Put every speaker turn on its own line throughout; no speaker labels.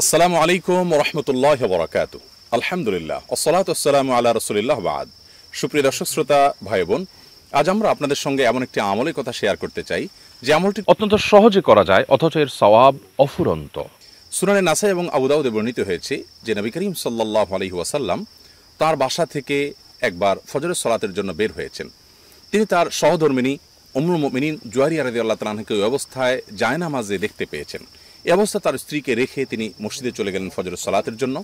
আসসালামু আলাইকুম রহমতুল্লাহ বরাকাত। আলহামদুলিল্লাহ ওসসালাতু ওয়াসসালামু আলা রাসূলিল্লাহ বাদ। সুপ্রিয় দর্শক শ্রোতা ভাই বোন, আজ আমরা আপনাদের সঙ্গে এমন একটি আমলের কথা শেয়ার করতে চাই যে আমলটি
অত্যন্ত সহজে করা যায়, অথচ এর সওয়াব অফুরন্ত।
সুনানে নাসাই এবং আবু দাউদে বর্ণিত হয়েছে যে নবী করিম সাল্লাল্লাহু আলাইহি ওয়াসাল্লাম তার বাসা থেকে একবার ফজরের সালাতের জন্য বের হয়েছেন। তিনি তার সহধর্মিণী উম্মুল মুমিনিন জুয়ারিয়া রাদিয়াল্লাহু তাআলা আনহাকে ওই অবস্থায় জায়নামাজে দেখতে পেয়েছেন। এই অবস্থা তার স্ত্রীকে রেখে তিনি মসজিদে চলে গেলেন ফজরের সালাতের জন্য।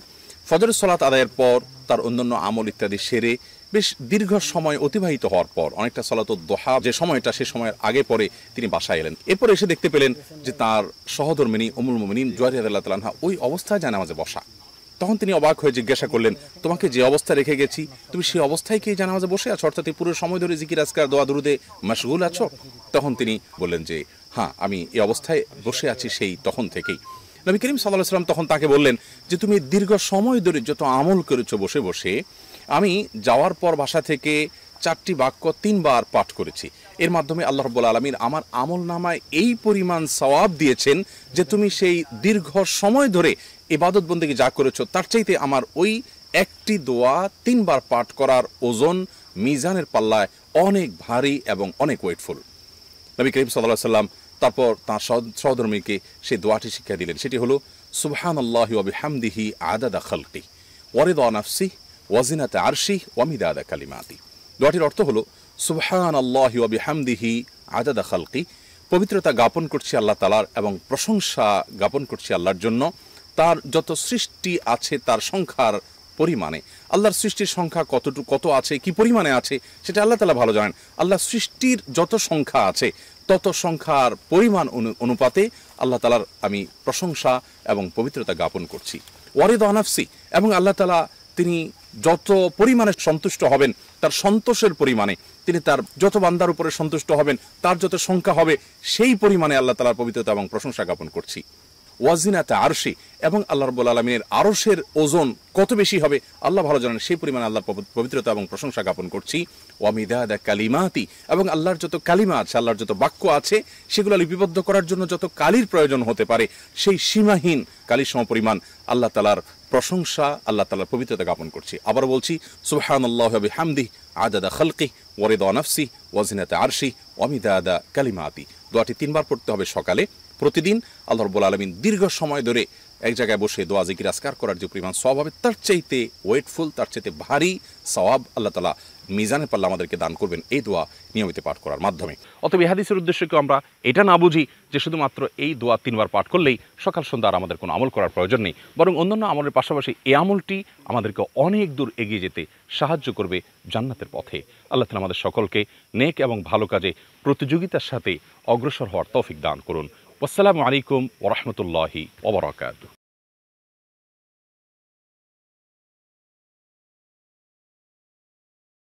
ফজরের সালাত আদায়ের পর তার অন্যান্য আমল ইত্যাদি সেরে বেশ দীর্ঘ সময় অতিবাহিত হওয়ার পর অনেকটা সালাতুদ দুহা যে সময়টা, সে সময়ের আগে পরে তিনি বাসায় এলেন। এরপর এসে দেখতে পেলেন যে তার সহধর্মিণী উম্মুল মুমিনিন জুয়ারিয়া রাদিয়াল্লাহু তাআলা আনহা ওই অবস্থায় জায়নামাজে বসা। তখন তিনি অবাক হয়ে জিজ্ঞাসা করলেন, তোমাকে যে অবস্থায় রেখে গেছি তুমি সেই অবস্থায় কি জানামাজে বসে আছো, অর্থাৎ পুরো সময় ধরে জিকির আজকার দোয়া দুরুদে মাশগুল আছো? তখন তিনি বললেন যে হ্যাঁ, আমি এই অবস্থায় বসে আছি সেই তখন থেকেই। নবী করিম সাল্লাল্লাহু আলাইহি ওয়াসাল্লাম তখন তাকে বললেন যে তুমি দীর্ঘ সময় ধরে যত আমল করেছো বসে বসে, আমি যাওয়ার পর বাসা থেকে 4টি বাক্য 3 বার পাঠ করেছি। এর মাধ্যমে আল্লাহ রাব্বুল আলামিন আমার আমল নামায় এই পরিমাণ সওয়াব দিয়েছেন যে তুমি সেই দীর্ঘ সময় ধরে ইবাদত বন্দেগী যা করেছো তার চাইতে আমার ওই একটি দোয়া 3 বার পাঠ করার ওজন মিজানের পাল্লায় অনেক ভারী এবং অনেক ওয়েটফুল। নবী করিম সাল্লাল্লাহু আলাইহি ওয়াসাল্লাম তারপর তাঁর সহধর্মীকে সেই দোয়াটি শিক্ষা দিলেন। সেটি হলো সুবহানাল্লাহি ওয়া বিহামদিহি আদাদা খালকি ওয়া রিদা নাফসি ওয়া জিনাতা আরশি ওয়া মিদাদা কালিমাতি। দোয়াটির অর্থ হলো সুবহানাল্লাহি ওয়া বিহামদিহি আদাদা খালকি, পবিত্রতা জ্ঞাপন করছি আল্লাহ তাআলার এবং প্রশংসা জ্ঞাপন করছি আল্লাহর জন্য তার যত সৃষ্টি আছে তার সংখ্যার পরিমাণে। আল্লাহর সৃষ্টির সংখ্যা কত আছে, কি পরিমাণে আছে সেটা আল্লাহ তাআলা ভালো জানেন। আল্লাহ সৃষ্টির যত সংখ্যা আছে তত সংখ্যার পরিমাণ অনুপাতে আল্লাহ তাআলার আমি প্রশংসা এবং পবিত্রতা জ্ঞাপন করছি। ওয়ারিদা নাফসি, এবং আল্লাহ তাআলা তিনি যত পরিমাণে সন্তুষ্ট হবেন তার সন্তোষের পরিমাণে, তিনি তার যত বান্দার উপরে সন্তুষ্ট হবেন তার যত সংখ্যা হবে সেই পরিমাণে আল্লাহ তাআলার পবিত্রতা এবং প্রশংসা জ্ঞাপন করছি। ওয়াজিনাতা আরশি, এবং আল্লাহ রাব্বুল আলামিনের আরশের ওজন কত বেশি হবে আল্লাহ ভালো জানেন, সেই পরিমাণে আল্লাহর পবিত্রতা এবং প্রশংসা জ্ঞাপন করছি। ওয়া মিদাদা কালিমাতি, এবং আল্লাহর যত কালিমা আছে, আল্লাহর যত বাক্য আছে সেগুলো লিপিবদ্ধ করার জন্য যত কালির প্রয়োজন হতে পারে সেই সীমাহীন কালির সমপরিমাণ আল্লাহ তাআলার প্রশংসা, আল্লাহ তাআলার পবিত্রতা জ্ঞাপন করছি। আবার বলছি সুবহানাল্লাহি ওয়া বিহামদিহি আদাদা খালকি ওয়া রিদা নাফসি ওয়া জিনাতা আরশি ওয়া মিদাদা কালিমাতি। দোয়াটি 3 বার পড়তে হবে সকালে প্রতিদিন। আল্লাহ রাব্বুল আলামিন দীর্ঘ সময় ধরে এক জায়গায় বসে দোয়া জিকির আজকার করার যে পরিমাণ সওয়াব হবে তার চাইতে ওয়েটফুল, তার চাইতে ভারী সওয়াব আল্লাহ তাআলা মিজানের পাল্লা আমাদেরকে দান করবেন এই দোয়া নিয়মিত পাঠ করার মাধ্যমে।
অতএব এই হাদিসের উদ্দেশ্যকে আমরা এটা না বুঝি যে শুধুমাত্র এই দোয়া 3 বার পাঠ করলেই সকাল সন্ধ্যা আর আমাদের কোনো আমল করার প্রয়োজন নেই, বরং অন্যান্য আমলের পাশাপাশি এই আমলটি আমাদেরকে অনেক দূর এগিয়ে যেতে সাহায্য করবে জান্নাতের পথে। আল্লাহ তাআলা আমাদের সকলকে নেক এবং ভালো কাজে প্রতিযোগিতার সাথে অগ্রসর হওয়ার তৌফিক দান করুন। আসসালামু আলাইকুম ওয়া রাহমাতুল্লাহি ওয়া বারাকাতুহু।